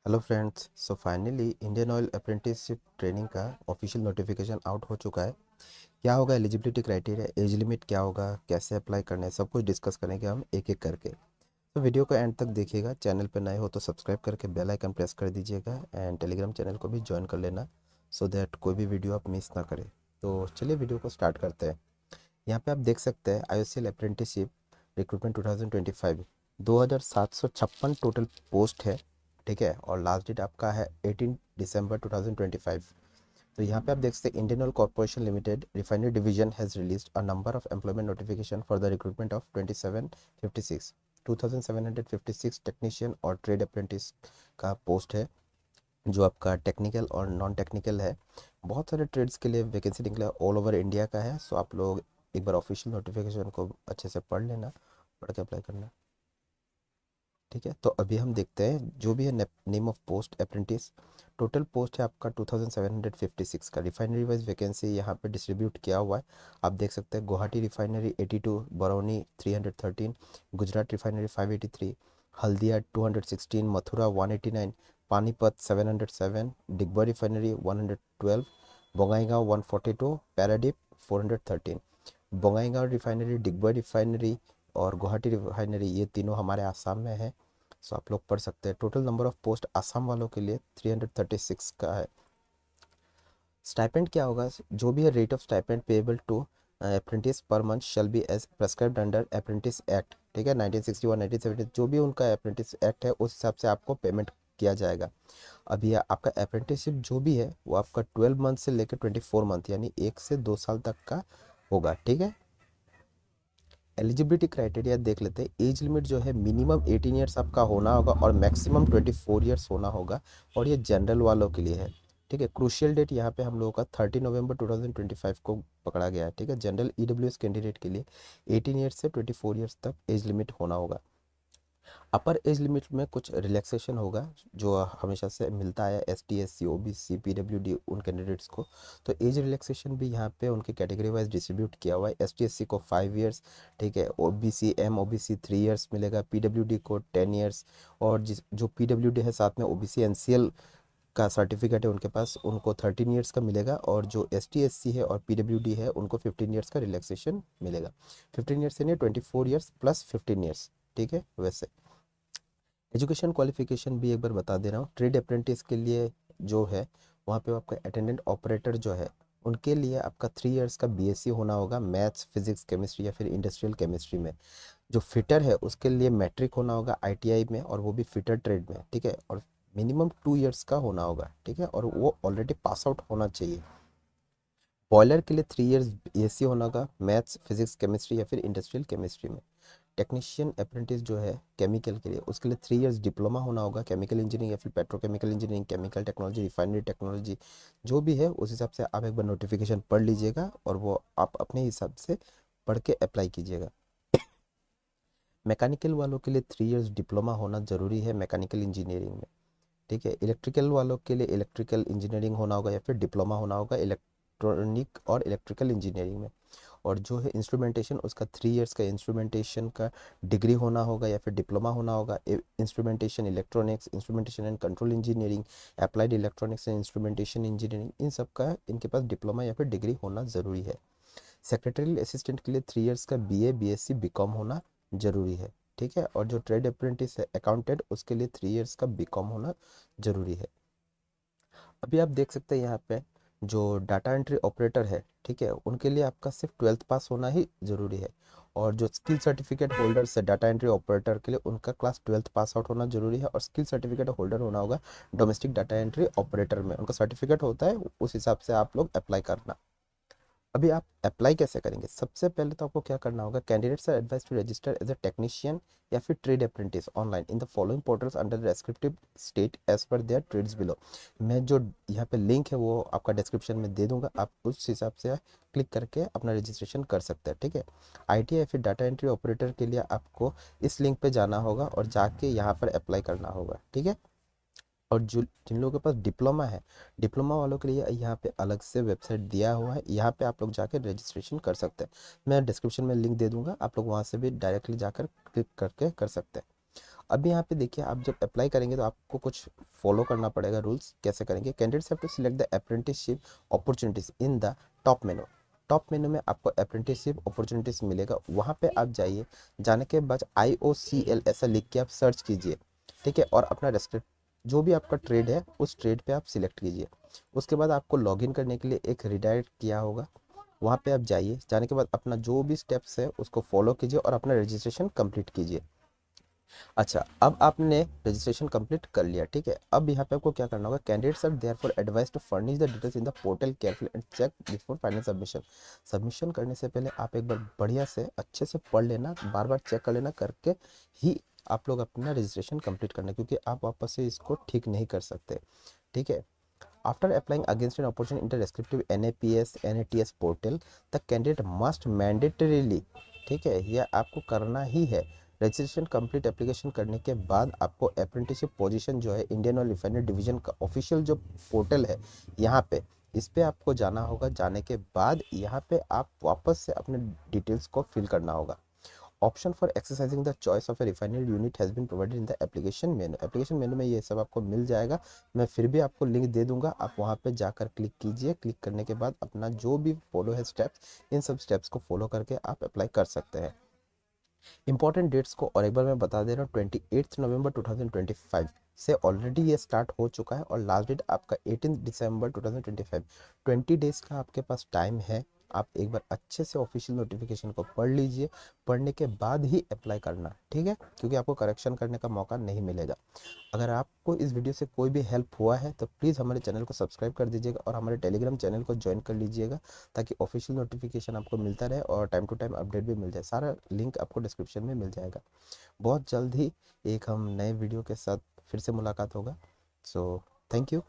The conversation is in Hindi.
Hello friends. So finally Indian oil apprenticeship training का ऑफिशियल नोटिफिकेशन आउट हो चुका है। क्या होगा एलिजिबिलिटी क्राइटेरिया, एज लिमिट क्या होगा, कैसे अप्लाई करना है, सब कुछ डिस्कस करेंगे हम एक एक करके। तो वीडियो को एंड तक देखिएगा। चैनल पर नए हो तो सब्सक्राइब करके बेल आइकन प्रेस कर दीजिएगा एंड टेलीग्राम चैनल को भी ज्वाइन कर लेना सो दैट कोई भी वीडियो आप मिस ना करें। तो चलिए वीडियो को स्टार्ट करते हैं। यहाँ पे आप देख सकते हैं IOCL apprenticeship recruitment 2025 2756 total post है। ठीक है, और लास्ट डेट आपका है 18 दिसंबर 2025। तो यहाँ पे आप देख सकते हैं Indian oil corporation limited refinery division has released a number of employment notification for the recruitment of 2756 technician और ट्रेड अप्रेंटिस का पोस्ट है, जो आपका टेक्निकल और नॉन टेक्निकल है। बहुत सारे ट्रेड्स के लिए वैकेंसी निकला ऑल ओवर इंडिया का है। सो आप लोग एक बार ऑफिशियल नोटिफिकेशन को अच्छे से पढ़ लेना, पढ़ के अप्लाई करना। ठीक है, तो अभी हम देखते हैं जो भी है name of post apprentice. Total post है आपका 2756 का। रिफाइनरी वाइज वैकेंसी यहाँ पे डिस्ट्रीब्यूट किया हुआ है। आप देख सकते हैं Guwahati refinery 82, Barauni 313, Gujarat refinery 583, Haldia 216, Mathura 189, Panipat 707, Digboi refinery 112, Bongaigaon 142, Paradip 413। Bongaigaon refinery, Digboi refinery और गुवाहाटी रिफाइनरी ये तीनों हमारे आसाम में है। सो आप लोग पढ़ सकते हैं। Total number of post Assam वालों के लिए 336 का है। स्टाइपेंड क्या होगा, जो भी है rate of stipend payable to apprentice per month shall be as prescribed under apprentice act. ठीक है, 1961 1970 जो भी उनका अप्रेंटिस एक्ट है उस हिसाब से आपको पेमेंट किया जाएगा। अभी आपका अप्रेंटिसशिप जो भी है वो आपका 12 मंथ से लेकर 24 मंथ यानी 1 से 2 साल तक का होगा। ठीक है, एलिजिबिलिटी क्राइटेरिया देख लेते हैं। एज लिमिट जो है मिनिमम 18 ईयर्स आपका होना होगा और मैक्सिमम 24 ईयर्स होना होगा, और ये जनरल वालों के लिए है। ठीक है, क्रूशियल डेट यहाँ पे हम लोगों का 30 नवंबर 2025 को पकड़ा गया है। ठीक है, जनरल EWS कैंडिडेट के लिए 18 ईयर्स से 24 ईयर्स तक एज लिमिट होना होगा। अपर एज लिमिट में कुछ रिलैक्सेशन होगा जो हमेशा से मिलता है ST SC OBC PWD उन कैंडिडेट्स को। तो एज रिलैक्सेशन भी यहाँ पे उनके कैटेगरी वाइज डिस्ट्रीब्यूट किया हुआ है। ST SC को 5 ईयर्स, ठीक है, OBC OBC 3 ईयर्स मिलेगा, PWD को 10 ईयर्स, और जिस जो PWD है साथ में OBC NCL का सर्टिफिकेट है उनके पास, उनको 13 ईयर्स का मिलेगा, और जो ST SC है और PWD है उनको 15 ईयर्स का रिलैक्सेशन मिलेगा। 15 ईयर्स यानी 24 ईयर्स प्लस 15 ईयर्स। ठीक है, वैसे एजुकेशन क्वालिफिकेशन भी एक बार बता दे रहा हूँ। ट्रेड अप्रेंटिस के लिए जो है वहाँ पे आपका अटेंडेंट ऑपरेटर जो है उनके लिए आपका 3 ईयर्स का BSc होना होगा, मैथ्स फिजिक्स केमिस्ट्री या फिर इंडस्ट्रियल केमिस्ट्री में। जो फिटर है उसके लिए मैट्रिक होना होगा ITI में, और वो भी फिटर ट्रेड में। ठीक है, और मिनिमम 2 ईयर्स का होना होगा। ठीक है, और वो ऑलरेडी पास आउट होना चाहिए। बॉयलर के लिए 3 ईयर्स BSc होना होगा, मैथ्स फिजिक्स केमिस्ट्री या फिर इंडस्ट्रियल केमिस्ट्री में। टेक्नीशियन अप्रेंटिस जो है केमिकल के लिए, उसके लिए 3 ईयर्स डिप्लोमा होना होगा, केमिकल इंजीनियरिंग या फिर petrochemical engineering, chemical technology, refinery technology, जो भी है उस हिसाब से आप एक बार नोटिफिकेशन पढ़ लीजिएगा और वो आप अपने हिसाब से पढ़ के अप्लाई कीजिएगा। मैकेनिकल वालों के लिए 3 ईयर्स डिप्लोमा होना ज़रूरी है मैकेनिकल इंजीनियरिंग में। ठीक है, इलेक्ट्रिकल वालों के लिए इलेक्ट्रिकल इंजीनियरिंग होना होगा या फिर डिप्लोमा होना होगा इलेक्ट्रॉनिक और इलेक्ट्रिकल इंजीनियरिंग में। और जो है इंस्ट्रूमेंटेशन, उसका 3 ईयर्स का इंस्ट्रूमेंटेशन का डिग्री होना होगा या फिर डिप्लोमा होना होगा। Instrumentation electronics, instrumentation and control engineering, applied electronics and instrumentation engineering, इन सब का इनके पास डिप्लोमा या फिर डिग्री होना ज़रूरी है। सेक्रेटरियल असिस्टेंट के लिए 3 ईयर्स का BA BSc BCom होना ज़रूरी है। ठीक है, और जो ट्रेड अप्रेंटिस है अकाउंटेंट उसके लिए 3 ईयर्स का BCom होना ज़रूरी है। अभी आप देख सकते हैं यहाँ पे जो डाटा एंट्री ऑपरेटर है, ठीक है, उनके लिए आपका सिर्फ 12th पास होना ही ज़रूरी है। और जो स्किल सर्टिफिकेट होल्डर्स है डाटा एंट्री ऑपरेटर के लिए, उनका क्लास 12th पास आउट होना ज़रूरी है, और स्किल सर्टिफिकेट होल्डर होना होगा डोमेस्टिक डाटा एंट्री ऑपरेटर में, उनका सर्टिफिकेट होता है, उस हिसाब से आप लोग अप्लाई करना। अभी आप अप्लाई कैसे करेंगे, सबसे पहले तो आपको क्या करना होगा, candidates are advised to register as a technician या फिर trade apprentice online in the following portals under descriptive state as per their trades below. मैं जो यहाँ पे लिंक है वो आपका डिस्क्रिप्शन में दे दूंगा, आप उस हिसाब से क्लिक करके अपना रजिस्ट्रेशन कर सकते हैं। ठीक है, ITI या फिर डाटा एंट्री ऑपरेटर के लिए आपको इस लिंक पे जाना होगा और जाके यहाँ पर अप्लाई करना होगा। ठीक है, और जो जिन लोगों के पास डिप्लोमा है, डिप्लोमा वालों के लिए यहाँ पे अलग से वेबसाइट दिया हुआ है, यहाँ पे आप लोग जाकर रजिस्ट्रेशन कर सकते हैं। मैं डिस्क्रिप्शन में लिंक दे दूंगा, आप लोग वहाँ से भी डायरेक्टली जाकर क्लिक करके कर सकते हैं। अभी यहाँ पे देखिए, आप जब अप्लाई करेंगे तो आपको कुछ फॉलो करना पड़ेगा रूल्स। कैसे करेंगे? Candidates have to select the apprenticeship opportunities in the top menu. Top menu में आपको अप्रेंटिसशिप अपॉर्चुनिटीज मिलेगा, वहाँ पे आप जाइए। जाने के बाद IOCL ऐसा लिख के आप सर्च कीजिए, ठीक है, और अपना रेस्पेक्ट जो भी आपका ट्रेड है उस ट्रेड पे आप सिलेक्ट कीजिए। उसके बाद आपको लॉगिन करने के लिए एक रिडायरेक्ट किया होगा, वहाँ पे आप जाइए। जाने के बाद अपना जो भी स्टेप्स है उसको फॉलो कीजिए और अपना रजिस्ट्रेशन कंप्लीट कीजिए। अच्छा, अब आपने रजिस्ट्रेशन कंप्लीट कर लिया, ठीक है। अब यहाँ पे आपको क्या करना होगा? Candidates are therefore advised to furnish the details in the portal careful and check before final submission. Submission करने से पहले आप एक बार बढ़िया से अच्छे से पढ़ लेना, बार बार चेक कर लेना, करके ही आप लोग अपना रजिस्ट्रेशन कंप्लीट करना, क्योंकि आप वापस से इसको ठीक नहीं कर सकते, ठीक है। After applying against an opportunity in the respective NAPS NATS portal, the candidate must mandatorily, ठीक है, यह आपको करना ही है। रजिस्ट्रेशन कंप्लीट एप्लीकेशन करने के बाद आपको अप्रेंटिसशिप पोजीशन जो है इंडियन ऑयल रिफाइनरी डिवीजन का ऑफिशियल जो पोर्टल है, यहाँ पे इस पे आपको जाना होगा। जाने के बाद यहाँ पे आप वापस से अपने डिटेल्स को फिल करना होगा। Option for exercising the choice of a refinery unit has been provided in the application menu. Application menu में ये सब आपको मिल जाएगा। मैं फिर भी आपको लिंक दे दूंगा, आप वहाँ पे जाकर क्लिक कीजिए। क्लिक करने के बाद अपना जो भी फॉलो है स्टेप्स, इन सब स्टेप्स को फॉलो करके आप अप्लाई कर सकते हैं। इंपॉर्टेंट डेट्स को और एक बार मैं बता दे रहा हूँ, 28 नवंबर 2025 से ऑलरेडी ये स्टार्ट हो चुका है और लास्ट डेट आपका 18 दिसंबर 2025। 20 डेज का आपके पास टाइम है। आप एक बार अच्छे से ऑफिशियल नोटिफिकेशन को पढ़ लीजिए। पढ़ने के बाद ही अप्लाई करना, ठीक है, क्योंकि आपको करेक्शन करने का मौका नहीं मिलेगा। अगर आपको इस वीडियो से कोई भी हेल्प हुआ है तो प्लीज़ हमारे चैनल को सब्सक्राइब कर दीजिएगा और हमारे टेलीग्राम चैनल को ज्वाइन कर लीजिएगा, ताकि ऑफिशियल नोटिफिकेशन आपको मिलता रहे और टाइम टू टाइम अपडेट भी मिल जाए। सारा लिंक आपको डिस्क्रिप्शन में मिल जाएगा। बहुत जल्द ही एक हम नए वीडियो के साथ फिर से मुलाकात होगा। So thank you.